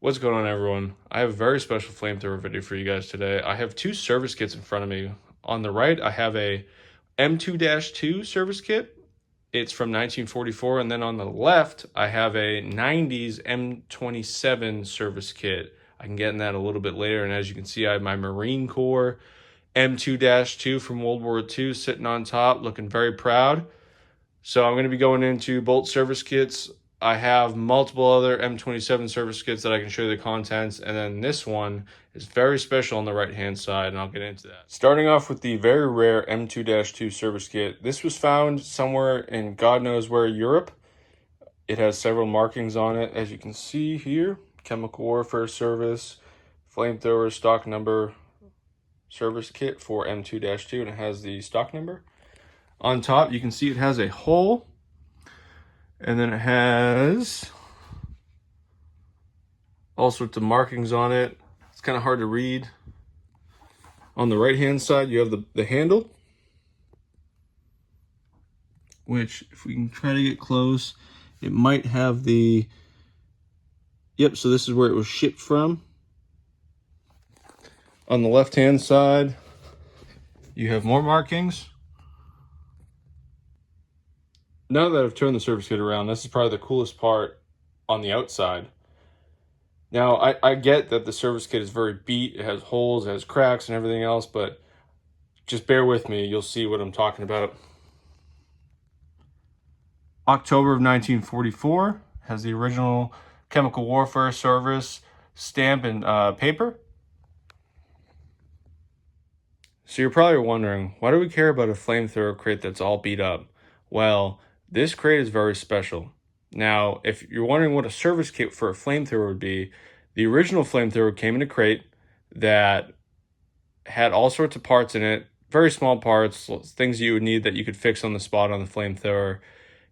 What's going on, everyone? I have a very special flamethrower video for you guys today. I have two service kits in front of me. On the right, I have a M2-2 service kit. It's from 1944, and then on the left, I have a 90s M27 service kit. I can get in that a little bit later, and as you can see, I have my Marine Corps M2-2 from World War II sitting on top, looking very proud. So I'm going to be going into both service kits. I have multiple other M27 service kits that I can show you the contents, and then this one is very special on the right-hand side, and I'll get into that. Starting off with the very rare M2-2 service kit. This was found somewhere in God knows where, Europe. It has several markings on it, as you can see here. Chemical Warfare Service, Flamethrower stock number service kit for M2-2, and it has the stock number. On top, you can see it has a hole. And then it has all sorts of markings on it. It's kind of hard to read. On the right-hand side, you have the handle, which, if we can try to get close, it might have the... Yep, so this is where it was shipped from. On the left-hand side, you have more markings. Now that I've turned the service kit around, this is probably the coolest part on the outside. Now, I get that the service kit is very beat. It has holes, it has cracks and everything else, but just bear with me. You'll see what I'm talking about. October of 1944 has the original Chemical Warfare Service stamp and paper. So you're probably wondering, why do we care about a flamethrower crate that's all beat up? Well, this crate is very special. Now, if you're wondering what a service kit for a flamethrower would be, the original flamethrower came in a crate that had all sorts of parts in it, very small parts, things you would need that you could fix on the spot on the flamethrower.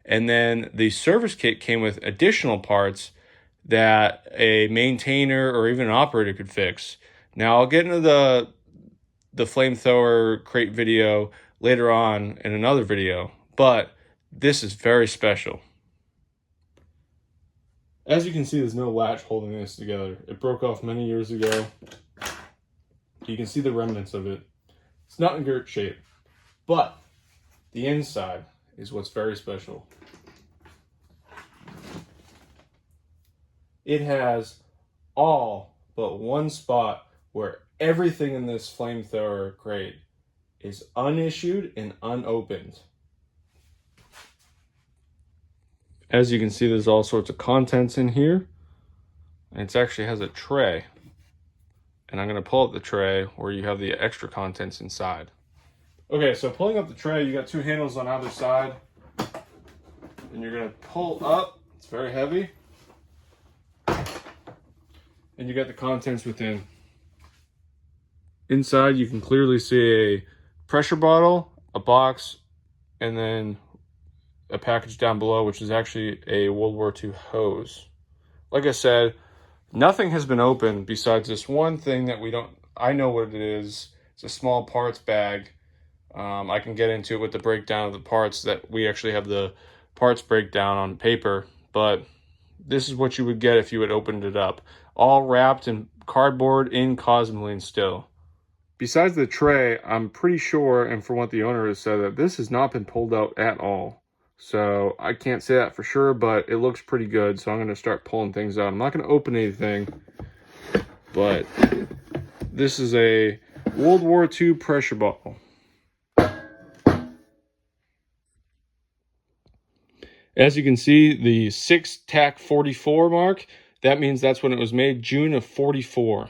And then the service kit came with additional parts that a maintainer or even an operator could fix. Now, I'll get into the flamethrower crate video later on in another video, but this is very special. As you can see, there's no latch holding this together. It broke off many years ago. You can see the remnants of it. It's not in great shape, but the inside is what's very special. It has all but one spot where everything in this flamethrower crate is unissued and unopened. As you can see, there's all sorts of contents in here. And it actually has a tray. And I'm going to pull up the tray where you have the extra contents inside. Okay, so pulling up the tray, you got two handles on either side. And you're going to pull up. It's very heavy. And you got the contents within. Inside, you can clearly see a pressure bottle, a box, and then a package down below, which is actually a World War II hose. Like I said, nothing has been opened besides this one thing that I know what it is. It's a small parts bag. I can get into it with the breakdown of the parts that we actually have the parts breakdown on paper, but this is what you would get if you had opened it up. All wrapped in cardboard in Cosmoline still. Besides the tray, I'm pretty sure, and from what the owner has said, that this has not been pulled out at all. So I can't say that for sure, but it looks pretty good. So I'm going to start pulling things out. I'm not going to open anything, but this is a World War II pressure bottle. As you can see, the 6 TAC 44 mark, that means that's when it was made, June of 44.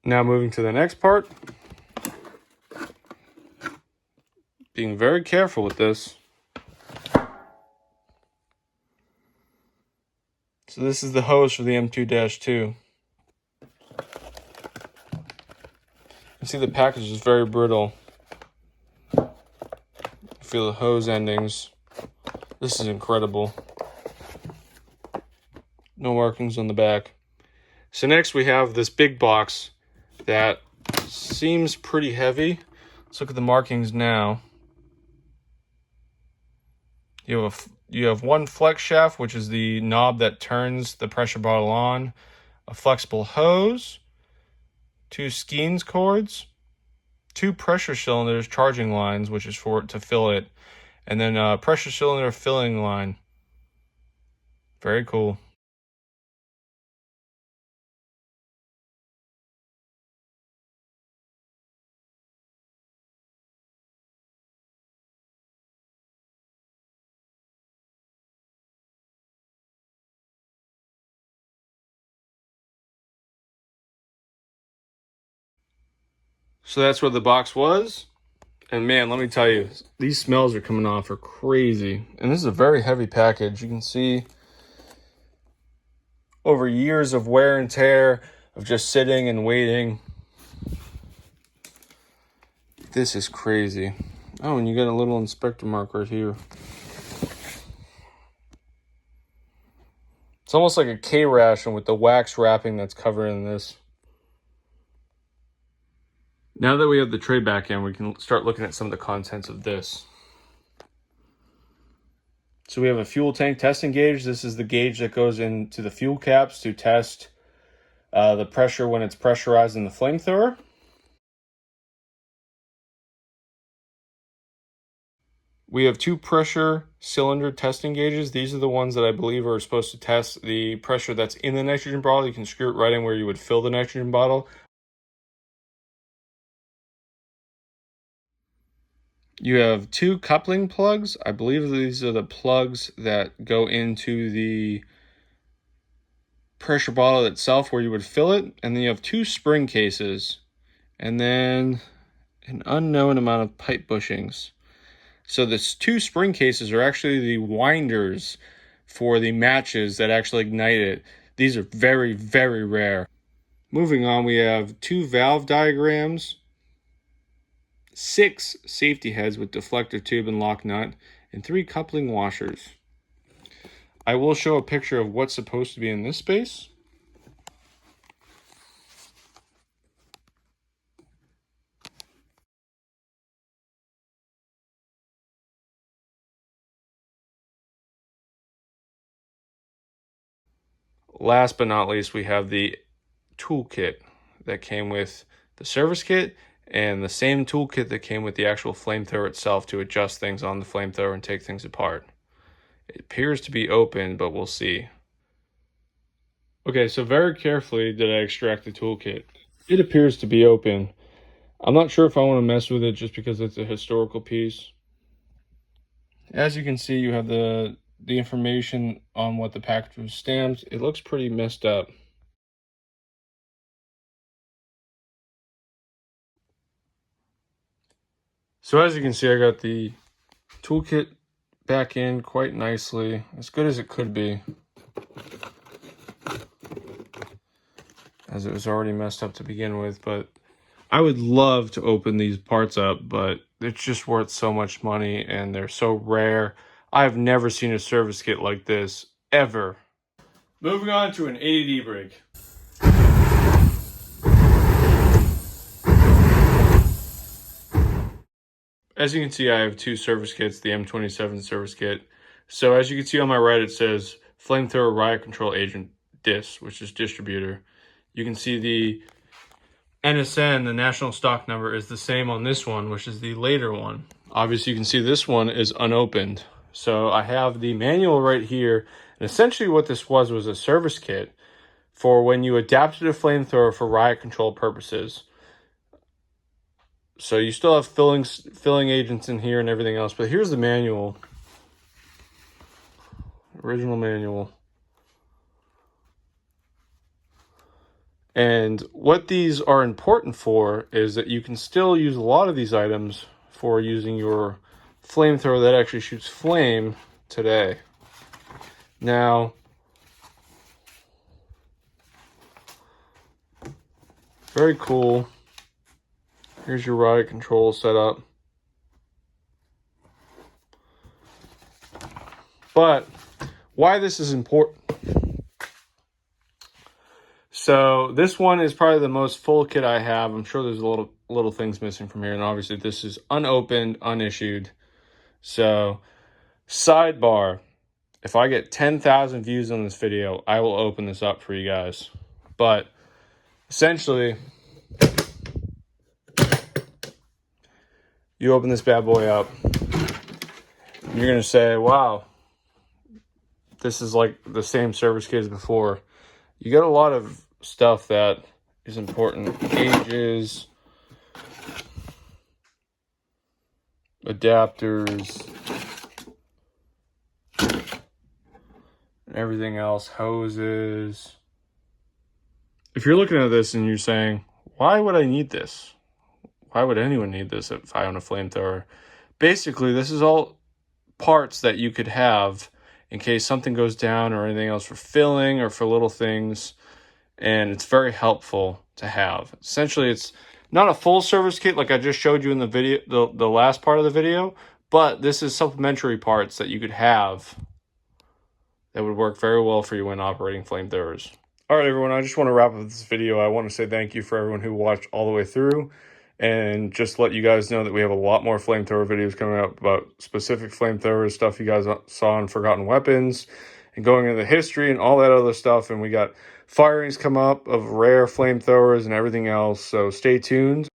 Now moving to the next part. Being very careful with this. So this is the hose for the M2-2. You can see the package is very brittle. Feel the hose endings. This is incredible. No markings on the back. So next we have this big box That seems pretty heavy. Let's look at the markings now. You have one flex shaft, which is the knob that turns the pressure bottle on, a flexible hose, 2 skeins cords, 2 pressure cylinders charging lines, which is for it to fill it, and then a pressure cylinder filling line. Very cool. So that's what the box was. And man, let me tell you, these smells are coming off are crazy. And this is a very heavy package. You can see over years of wear and tear, of just sitting and waiting. This is crazy. Oh, and you got a little inspector mark right here. It's almost like a K-ration with the wax wrapping that's covering this. Now that we have the tray back in, we can start looking at some of the contents of this. So we have a fuel tank testing gauge. This is the gauge that goes into the fuel caps to test the pressure when it's pressurized in the flamethrower. We have 2 pressure cylinder testing gauges. These are the ones that I believe are supposed to test the pressure that's in the nitrogen bottle. You can screw it right in where you would fill the nitrogen bottle. You have 2 coupling plugs. I believe these are the plugs that go into the pressure bottle itself where you would fill it. And then you have 2 spring cases. And then an unknown amount of pipe bushings. So the 2 spring cases are actually the winders for the matches that actually ignite it. These are very, very rare. Moving on, we have 2 valve diagrams, 6 safety heads with deflector tube and lock nut, and 3 coupling washers. I will show a picture of what's supposed to be in this space. Last but not least, we have the toolkit that came with the service kit and the same toolkit that came with the actual flamethrower itself to adjust things on the flamethrower and take things apart. It appears to be open, but we'll see. Okay, so very carefully did I extract the toolkit. It appears to be open. I'm not sure if I want to mess with it just because it's a historical piece. As you can see, you have the information on what the package was stamped. It looks pretty messed up. So as you can see, I got the toolkit back in quite nicely, as good as it could be, as it was already messed up to begin with. But I would love to open these parts up, but it's just worth so much money and they're so rare. I've never seen a service kit like this, ever. Moving on to an ADD break. As you can see, I have 2 service kits, the M27 service kit. So as you can see on my right, it says Flamethrower Riot Control Agent DIS, which is distributor. You can see the NSN, the national stock number, is the same on this one, which is the later one. Obviously, you can see this one is unopened. So I have the manual right here. And essentially what this was a service kit for when you adapted a flamethrower for riot control purposes. So you still have filling agents in here and everything else, but here's the manual. Original manual. And what these are important for is that you can still use a lot of these items for using your flamethrower that actually shoots flame today. Now, very cool. Here's your riot control setup. But why this is important. So this one is probably the most full kit I have. I'm sure there's little things missing from here, and obviously this is unopened, unissued. So sidebar, if I get 10,000 views on this video, I will open this up for you guys. But essentially, you open this bad boy up, and you're gonna say, wow, this is like the same service kit as before. You got a lot of stuff that is important. Gauges, adapters, and everything else, hoses. If you're looking at this and you're saying, why would I need this? Why would anyone need this if I own a flamethrower? Basically, this is all parts that you could have in case something goes down or anything else, for filling or for little things. And it's very helpful to have. Essentially, it's not a full service kit like I just showed you in the video, the last part of the video, but this is supplementary parts that you could have that would work very well for you when operating flamethrowers. All right, everyone, I just want to wrap up this video. I want to say thank you for everyone who watched all the way through, and just let you guys know that we have a lot more flamethrower videos coming up about specific flamethrowers, stuff you guys saw in Forgotten Weapons, and going into the history and all that other stuff. And we got firings come up of rare flamethrowers and everything else, so stay tuned.